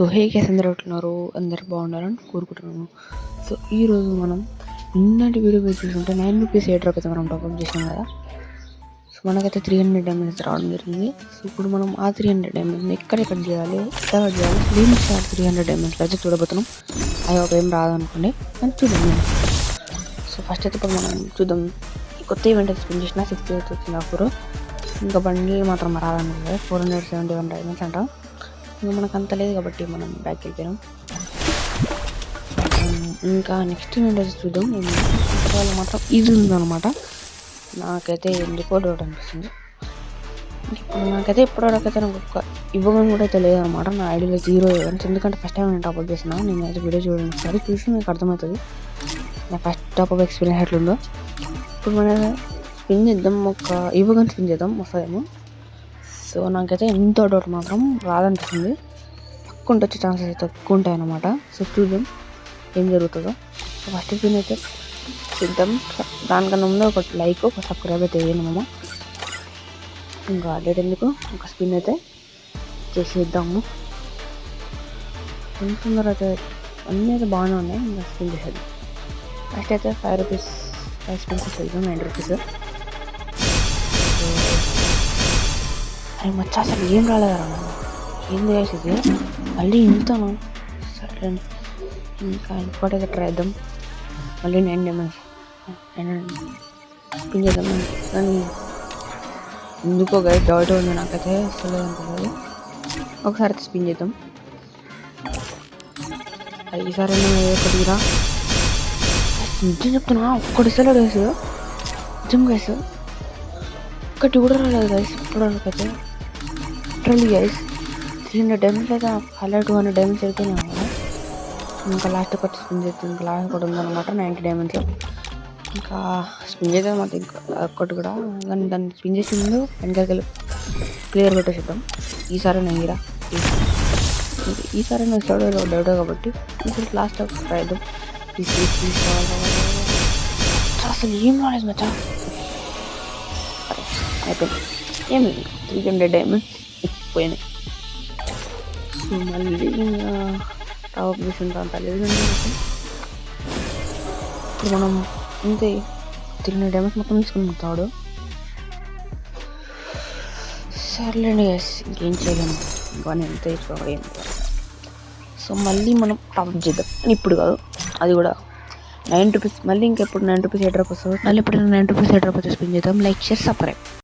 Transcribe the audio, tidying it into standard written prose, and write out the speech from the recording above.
So hey guys, అందరూ ఎట్లున్నారు? అందరు బాగున్నారని కోరుకుంటున్నాను. సో ఈరోజు మనం నిన్నటి వీడియో మీద చూసుకుంటే 9 రూపీస్ ఏ డ్రాప్ అయితే మనం టాప్అప్ చేసాం కదా. సో మనకైతే 300 డైమండ్స్ రావడం జరిగింది. సో ఇప్పుడు మనం ఆ 300 డైమండ్స్ని ఎక్కడ చేయాలి, ఎట్లా చేయాలి, ఏం చేయాలి 300 డైమండ్స్లో అయితే చూడబోతున్నాం. అది ఒక ఏం రాదనుకోండి అని చూద్దాం. సో ఫస్ట్ అయితే ఇప్పుడు మనం చూద్దాం. కొత్త ఈవెంట్ అయితే స్పెండ్ చేసిన 60 అయితే వచ్చింది ఆఫర్. ఇంకా బండిల్ మాత్రం రాదనుకుంటే 471 డైమండ్స్ అంట. ఇంకా మనకు అంత లేదు కాబట్టి మనం బ్యాక్ వెళ్ళిపోయాం. ఇంకా నెక్స్ట్ ఈవెంట్ అయితే చూద్దాం. వాళ్ళు మాత్రం ఇది ఉందన్నమాట. నాకైతే ఎందుకో డౌట్ అనిపిస్తుంది. నాకైతే ఇప్పటివరకైతే నాకు ఒక ఇవ్వడం కూడా అయితే లేదనమాట. నా ఐడియాలో 0 ఈవెంట్స్, ఎందుకంటే ఫస్ట్ టైం నేను టాప్అప్ చేసినా. నేను అయితే వీడియో చూడండి ఒకసారి, చూసి మీకు అర్థమవుతుంది నా ఫస్ట్ టాప్అప్ ఎక్స్పీరియన్స్ ఎట్లుందో. ఇప్పుడు మనం స్పిన్ చేద్దాం, ఒక ఇవ్వగానే స్పిన్ చేద్దాం, వస్తుందేమో. సో నాకైతే ఎంతో డౌట్ మాత్రం రాదనిపిస్తుంది. తక్కువ వచ్చే ఛాన్సెస్ అయితే తక్కువ ఉంటాయి అన్నమాట. సో చూద్దాం ఏం జరుగుతుందో. సో ఫస్ట్ స్పిన్ అయితే చూద్దాం. దానికన్నా ముందు ఒక లైక్, ఒక సబ్స్క్రైబ్ అయితే వేయనమ్మా. ఇంకా డేట్ ఎందుకు, ఒక స్పిన్ అయితే చేసేద్దాము. కొంచెం అయితే అన్నీ అయితే బాగానే ఉన్నాయి. ఇంకా స్పిన్ చేసేద్దాం. ఫస్ట్ అయితే 5 రూపీస్ 5 స్పిన్స్ చేద్దాం. 9 రూపీస్. అరే మచ్చా, అసలు ఏం రాలేదా? ఏంది వేసేది మళ్ళీ ఇంతను? సరే ఇంకా ఇంకోటైతే ట్రై చేద్దాం. మళ్ళీ 9 డైమండ్స్ స్పిన్ చేద్దాం. కానీ ఎందుకో గైస్ డౌట్ ఉంది నాకైతే, అసలు అనుకోలేదు. ఒకసారి అయితే స్పిన్ చేద్దాం. ఈసారి ఒకటిరా నిజం చెప్తున్నా, ఒక్కటి సెలెక్ట్ వేసు నిజం గైస్, ఒక్కటి కూడా రాలేదు గైస్ ఇప్పటివరకైతే. లిటరల్లీ గైస్ 300 డైమండ్స్ అయితే అలా 200 డైమండ్స్ అయితేనే కదా. ఇంకా లాస్ట్ ఒకటి స్పిన్ చేద్దాం. ఇంకా లాస్ట్ ఒకటి ఉందన్నమాట 90 డైమండ్స్. ఇంకా స్పిన్ చేద్దాం అనమాట. ఇంకా ఒక్కటి కూడా, కానీ దాన్ని స్పిన్ చేసే ముందు వెనకాలకి క్లియర్ కొట్టేసేద్దాం. ఈసారి నేను ఇరా, ఈసారి నేను డౌట్ కాబట్టి ఈసారి లాస్ట్ ఒక ట్రై చేద్దాం. ప్లీజ్ అసలు ఏం రాలేదు మచ్చా. అయిపోయింది, ఏం లేదు. 300 డైమండ్స్ పోయినాయి. సో మళ్ళీ ఇంకా టాప్ చేసిన తెలియదు. ఇప్పుడు మనం ఇంతే 300 డైమండ్స్ మొత్తం తీసుకుని తాడు. సర్లేండి గైస్, ఇంకేం చేయలేము. ఇంకా నేను ఎంత తీసుకోవాలి ఏం. సో మళ్ళీ మనం టాప్ చేద్దాం. ఇప్పుడు కాదు, అది కూడా 9 రూపీస్. మళ్ళీ ఇంకెప్పుడు 9 రూపీస్ ఏ డ్రాప్ వస్తుంది. మళ్ళీ ఎప్పుడైనా 9 రూపీస్ ఏ డ్రాప్ వచ్చి స్పిన్ చేద్దాం. Like share subscribe.